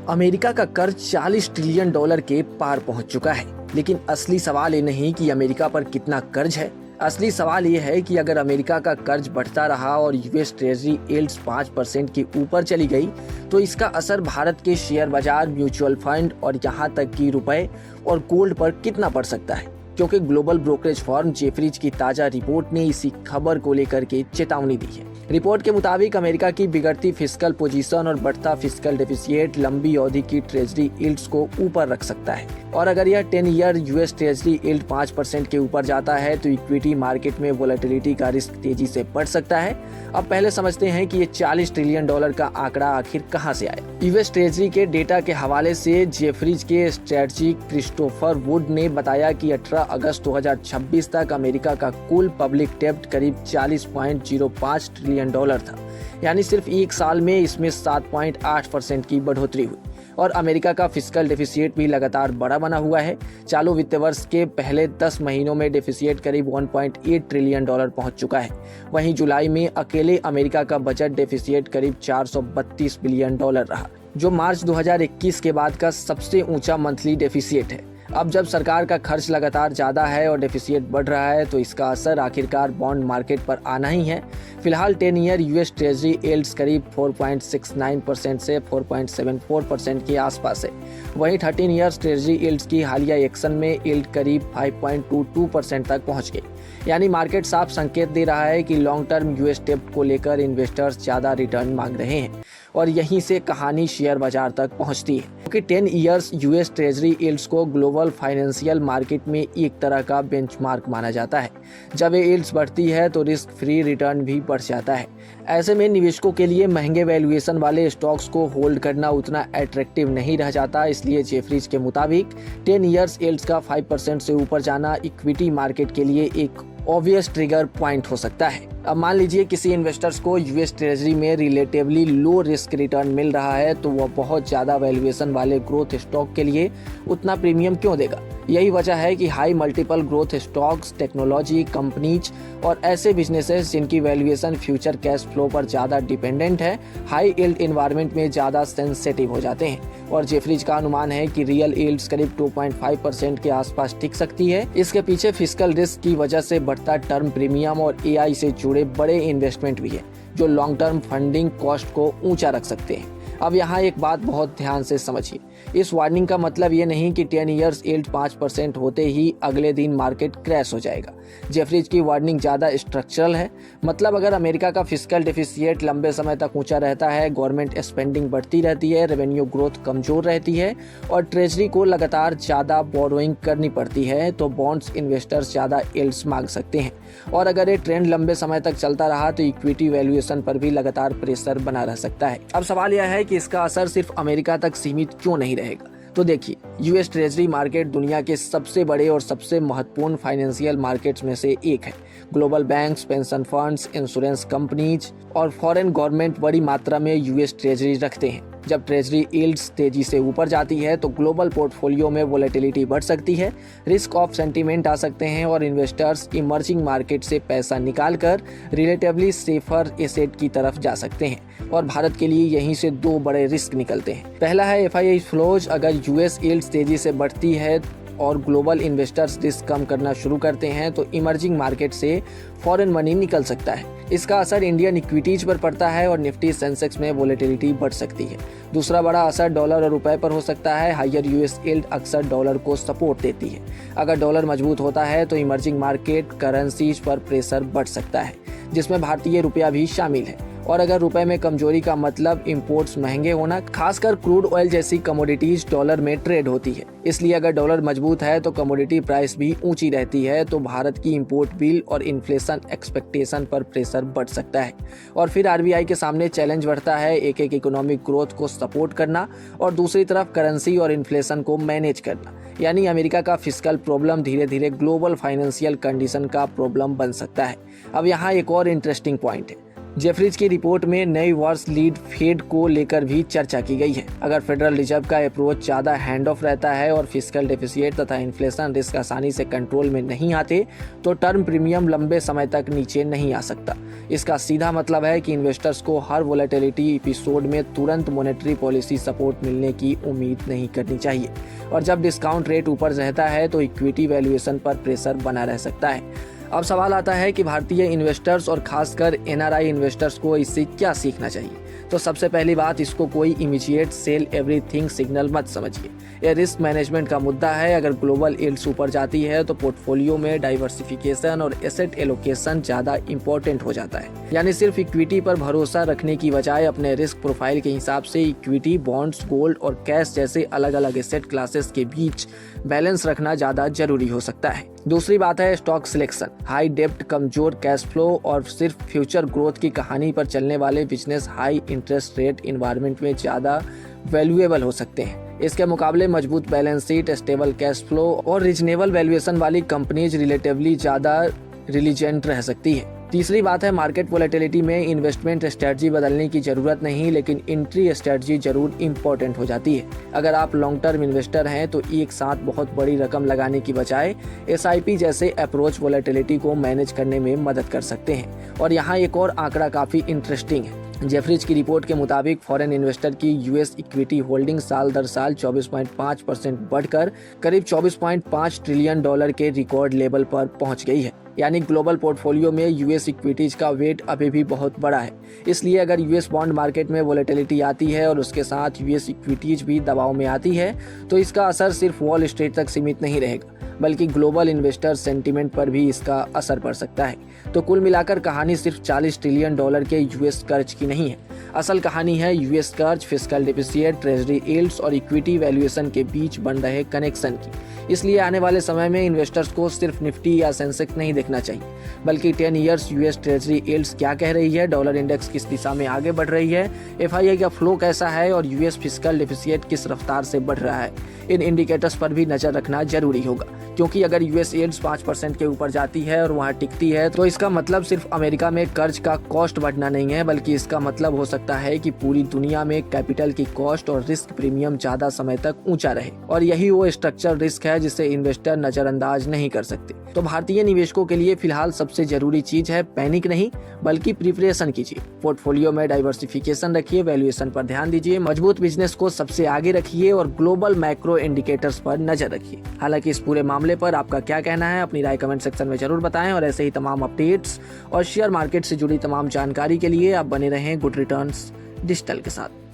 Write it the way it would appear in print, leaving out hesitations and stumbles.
America का कर्ज 40 trillion dollar के पार पहुंच चुका है। लेकिन असली सवाल ये नहीं कि अमेरिका पर कितना कर्ज है, असली सवाल ये है कि अगर अमेरिका का कर्ज बढ़ता रहा और यूएस ट्रेजरी यील्ड्स 5% के ऊपर चली गई तो इसका असर भारत के शेयर बाजार, म्यूचुअल फंड और यहाँ तक कि रुपए और गोल्ड पर कितना पड़ सकता है। क्योंकि ग्लोबल ब्रोकरेज फर्म जेफरीज की ताजा रिपोर्ट ने इसी खबर को लेकर के चेतावनी दी है। रिपोर्ट के मुताबिक अमेरिका की बिगड़ती फिस्कल पोजीशन और बढ़ता फिस्कल डेफिसिट लंबी अवधि की ट्रेजरी यील्ड्स को ऊपर रख सकता है और अगर यह 10 ईयर यूएस ट्रेजरी यील्ड 5% के ऊपर जाता है तो इक्विटी मार्केट में वोलेटिलिटी का रिस्क तेजी से बढ़ सकता है। अब पहले समझते हैं कि ये 40 ट्रिलियन डॉलर का आंकड़ा आखिर कहां से आया। यूएस ट्रेजरी के डेटा के हवाले से जेफरीज के स्ट्रेटजी क्रिस्टोफर वुड ने बताया कि 18 अगस्त 2026 तक अमेरिका का कुल पब्लिक डेब्ट करीब 40.05 ट्रिलियन डॉलर था, यानी सिर्फ एक साल में इसमें 7.8% की बढ़ोतरी हुई और अमेरिका का फिस्कल डेफिसिट भी लगातार बड़ा बना हुआ है। चालू वित्त वर्ष के पहले 10 महीनों में डेफिसिट करीब 1.8 ट्रिलियन डॉलर पहुंच चुका है। वहीं जुलाई में अकेले अमेरिका का बजट डेफिसिट करीब 432 बिलियन डॉलर रहा, जो मार्च 2021 के बाद का सबसे ऊंचा मंथली डेफिसिट है। अब जब सरकार का खर्च लगातार ज्यादा है और डेफिसिट बढ़ रहा है तो इसका असर आखिरकार बॉन्ड मार्केट पर आना ही है। फिलहाल 10 ईयर यूएस ट्रेजरी यील्ड्स करीब 4.69% से 4.74% के आसपास है। वहीं 13 ईयर्स ट्रेजरी यील्ड्स की हालिया एक्शन में यील्ड करीब 5.22% तक पहुंच गई, यानी मार्केट साफ संकेत दे रहा है कि लॉन्ग टर्म यूएस डेब्ट को लेकर इन्वेस्टर्स ज्यादा रिटर्न मांग रहे हैं और यहीं से कहानी शेयर बाजार तक पहुंचती है। क्योंकि 10 ईयर्स यूएस ट्रेजरी यील्ड्स को ग्लोबल फाइनेंशियल मार्केट में एक तरह का बेंचमार्क माना जाता है। जब ये यील्ड्स बढ़ती है तो रिस्क फ्री रिटर्न भी बढ़ जाता है। ऐसे में निवेशकों के लिए महंगे वैल्यूएशन वाले स्टॉक्स को होल्ड करना उतना अट्रैक्टिव नहीं रह जाता। इसलिए जेफरीज के मुताबिक 10 ईयर्स यील्ड्स का 5% से ऊपर जाना इक्विटी मार्केट के लिए एक ऑब्वियस ट्रिगर पॉइंट हो सकता है। अब मान लीजिए किसी इन्वेस्टर्स को यूएस ट्रेजरी में रिलेटिवली लो रिस्क रिटर्न मिल रहा है तो वह बहुत ज्यादा वैल्यूएशन वाले ग्रोथ स्टॉक के लिए उतना प्रीमियम क्यों देगा। यही वजह है कि high multiple growth stocks, technology companies और ऐसे बिजनेसेस जिनकी वैल्यूएशन फ्यूचर कैश फ्लो पर ज्यादा डिपेंडेंट है, हाई यील्ड एनवायरनमेंट में ज्यादा सेंसिटिव हो जाते हैं। और जेफरीज का अनुमान है कि रियल यील्ड्स करीब 2.5% के आसपास टिक सकती है। इसके पीछे फिस्कल रिस्क की वजह से बढ़ता टर्म प्रीमियम और एआई से जुड़े बड़े इन्वेस्टमेंट भी है जो लॉन्ग टर्म फंडिंग कॉस्ट को ऊंचा रख सकते हैं। अब यहाँ एक बात बहुत ध्यान से समझिए, इस वार्निंग का मतलब ये नहीं कि 10 ईयर्स यील्ड 5% होते ही अगले दिन मार्केट क्रैश हो जाएगा। जेफरीज की वार्निंग ज़्यादा स्ट्रक्चरल है। मतलब अगर अमेरिका का फिस्कल डेफिसिट लंबे समय तक ऊंचा रहता है, गवर्नमेंट स्पेंडिंग बढ़ती रहती है, रेवेन्यू ग्रोथ कमजोर रहती है और ट्रेजरी को लगातार ज़्यादा बोरोइंग करनी पड़ती है तो बॉन्ड्स इन्वेस्टर्स ज़्यादा यील्ड्स मांग सकते हैं। और अगर ये ट्रेंड लंबे समय तक चलता रहा तो इक्विटी वैल्यूएशन पर भी लगातार प्रेशर बना रह सकता है। अब सवाल यह है कि इसका असर सिर्फ अमेरिका तक सीमित क्यों नहीं रहेगा। तो देखिए, यूएस ट्रेजरी मार्केट दुनिया के सबसे बड़े और सबसे महत्वपूर्ण फाइनेंशियल मार्केट्स में से एक है। Global banks, pension funds, insurance companies और फॉरेन गवर्नमेंट बड़ी मात्रा में यूएस ट्रेजरी रखते हैं। जब ट्रेजरी यील्ड्स तेजी से ऊपर जाती है तो ग्लोबल पोर्टफोलियो में वोलेटिलिटी बढ़ सकती है, रिस्क ऑफ सेंटीमेंट आ सकते हैं और इन्वेस्टर्स इमर्जिंग मार्केट से पैसा निकालकर रिलेटिवली सेफर एसेट की तरफ जा सकते हैं। और भारत के लिए यहीं से दो बड़े रिस्क निकलते हैं। पहला है एफआईआई फ्लोज। अगर यूएस यील्ड्स तेजी से बढ़ती है और ग्लोबल इन्वेस्टर्स रिस्क कम करना शुरू करते हैं तो इमर्जिंग मार्केट से फॉरेन मनी निकल सकता है। इसका असर इंडियन इक्विटीज पर पड़ता है और निफ्टी सेंसेक्स में वोलेटिलिटी बढ़ सकती है। दूसरा बड़ा असर डॉलर और रुपए पर हो सकता है। हायर यूएस यील्ड अक्सर डॉलर को सपोर्ट देती है। अगर डॉलर मजबूत होता है तो इमर्जिंग मार्केट करेंसीज पर प्रेशर बढ़ सकता है, जिसमें भारतीय रुपया भी शामिल है। और अगर रुपए में कमजोरी का मतलब इंपोर्ट्स महंगे होना, खासकर क्रूड ऑयल जैसी कमोडिटीज डॉलर में ट्रेड होती है। इसलिए अगर डॉलर मजबूत है तो कमोडिटी प्राइस भी ऊंची रहती है तो भारत की इंपोर्ट बिल और इन्फ्लेशन एक्सपेक्टेशन पर प्रेशर बढ़ सकता है। और फिर आरबीआई के सामने चैलेंज बढ़ता है एक इकोनॉमिक ग्रोथ को सपोर्ट करना और दूसरी तरफ करेंसी और इन्फ्लेशन को मैनेज करना। यानी अमेरिका का फिस्कल प्रॉब्लम धीरे धीरे ग्लोबल फाइनेंशियल कंडीशन का प्रॉब्लम बन सकता है। अब यहाँ एक और इंटरेस्टिंग पॉइंट है। जेफरीज की रिपोर्ट में नई वर्ष लीड फेड को लेकर भी चर्चा की गई है। अगर फेडरल रिजर्व का अप्रोच ज्यादा हैंड ऑफ रहता है और फिस्कल डेफिसिट तथा इन्फ्लेशन रिस्क आसानी से कंट्रोल में नहीं आते तो टर्म प्रीमियम लंबे समय तक नीचे नहीं आ सकता। इसका सीधा मतलब है कि इन्वेस्टर्स को हर वोलेटिलिटी एपिसोड में तुरंत मॉनेटरी पॉलिसी सपोर्ट मिलने की उम्मीद नहीं करनी चाहिए, और जब डिस्काउंट रेट ऊपर रहता है तो इक्विटी वैल्यूएशन पर प्रेशर बना रह सकता है। अब सवाल आता है कि भारतीय इन्वेस्टर्स और खासकर एनआरआई इन्वेस्टर्स को इससे क्या सीखना चाहिए। तो सबसे पहली बात, इसको कोई इमीडिएट सेल एवरीथिंग सिग्नल मत समझिए। यह रिस्क मैनेजमेंट का मुद्दा है। अगर ग्लोबल यील्ड्स ऊपर जाती है तो पोर्टफोलियो में डाइवर्सिफिकेशन और एसेट एलोकेशन ज्यादा इंपॉर्टेंट हो जाता है। यानी सिर्फ इक्विटी पर भरोसा रखने की बजाय अपने रिस्क प्रोफाइल के हिसाब से इक्विटी, बॉन्ड्स, गोल्ड और कैश जैसे अलग अलग एसेट क्लासेस के बीच बैलेंस रखना ज्यादा जरूरी हो सकता है। दूसरी बात है स्टॉक सिलेक्शन। हाई डेप्ट, कमजोर कैश फ्लो और सिर्फ फ्यूचर ग्रोथ की कहानी पर चलने वाले business high interest rate environment में ज्यादा वैल्यूएबल हो सकते हैं। इसके मुकाबले मजबूत balance sheet, stable cash flow और रीजनेबल वैल्यूएशन वाली कंपनीज रिलेटिवली ज्यादा रिलीजेंट रह सकती है। तीसरी बात है मार्केट वोलेटिलिटी में इन्वेस्टमेंट स्ट्रेटजी बदलने की जरूरत नहीं, लेकिन एंट्री स्ट्रेटजी जरूर इंपॉर्टेंट हो जाती है। अगर आप लॉन्ग टर्म इन्वेस्टर हैं तो एक साथ बहुत बड़ी रकम लगाने की बजाय SIP जैसे अप्रोच वोलेटिलिटी को मैनेज करने में मदद कर सकते हैं। और यहाँ एक और आंकड़ा काफी इंटरेस्टिंग है। जेफरीज की रिपोर्ट के मुताबिक फॉरेन इन्वेस्टर की US इक्विटी होल्डिंग साल दर साल 24.5% बढ़कर करीब $24.5 ट्रिलियन के रिकॉर्ड लेवल पर पहुंच गई है। यानी ग्लोबल पोर्टफोलियो में US इक्विटीज का वेट अभी भी बहुत बड़ा है। इसलिए अगर US बॉन्ड मार्केट में वोलेटिलिटी आती है और उसके साथ US इक्विटीज भी दबाव में आती है तो इसका असर सिर्फ वॉल स्ट्रीट तक सीमित नहीं रहेगा, बल्कि ग्लोबल इन्वेस्टर सेंटीमेंट पर भी इसका असर पड़ सकता है। तो कुल मिलाकर कहानी सिर्फ $40 ट्रिलियन के US कर्ज की नहीं है। असल कहानी है US कर्ज, फिस्कल डेफिसिट, ट्रेजरी यील्ड्स और इक्विटी वैल्यूएशन के बीच बन रहे कनेक्शन की। इसलिए आने वाले समय में इन्वेस्टर्स को सिर्फ निफ्टी या सेंसेक्स नहीं देखना चाहिए, बल्कि 10 ईयर्स US ट्रेजरी यील्ड्स क्या कह रही है, डॉलर इंडेक्स किस दिशा में आगे बढ़ रही है, FII का फ्लो कैसा है और US फिस्कल डेफिसिट किस रफ्तार से बढ़ रहा है। इन इंडिकेटर्स पर भी नजर रखना जरूरी होगा, क्योंकि अगर US यील्ड्स 5% के ऊपर जाती है और वहां टिकती है तो इसका मतलब सिर्फ अमेरिका में कर्ज का कॉस्ट बढ़ना नहीं है, बल्कि इसका मतलब हो सकता है कि पूरी दुनिया में कैपिटल की कॉस्ट और रिस्क प्रीमियम ज्यादा समय तक ऊंचा रहे। और यही वो स्ट्रक्चर रिस्क है जिसे इन्वेस्टर नजरअंदाज नहीं कर सकते। तो भारतीय निवेशकों के लिए फिलहाल सबसे जरूरी चीज है पैनिक नहीं, बल्कि प्रिपरेशन कीजिए। पोर्टफोलियो में डाइवर्सिफिकेशन रखिए, वैल्यूएशन पर ध्यान दीजिए, मजबूत बिजनेस को सबसे आगे रखिए और ग्लोबल मैक्रो इंडिकेटर्स पर नजर रखिए। हालांकि इस पूरे मामले पर आपका क्या कहना है, अपनी राय कमेंट सेक्शन में जरूर बताएं। और ऐसे ही तमाम अपडेट्स और शेयर मार्केट से जुड़ी तमाम जानकारी के लिए आप बने रहें गुड रिटर्न्स डिजिटल के साथ।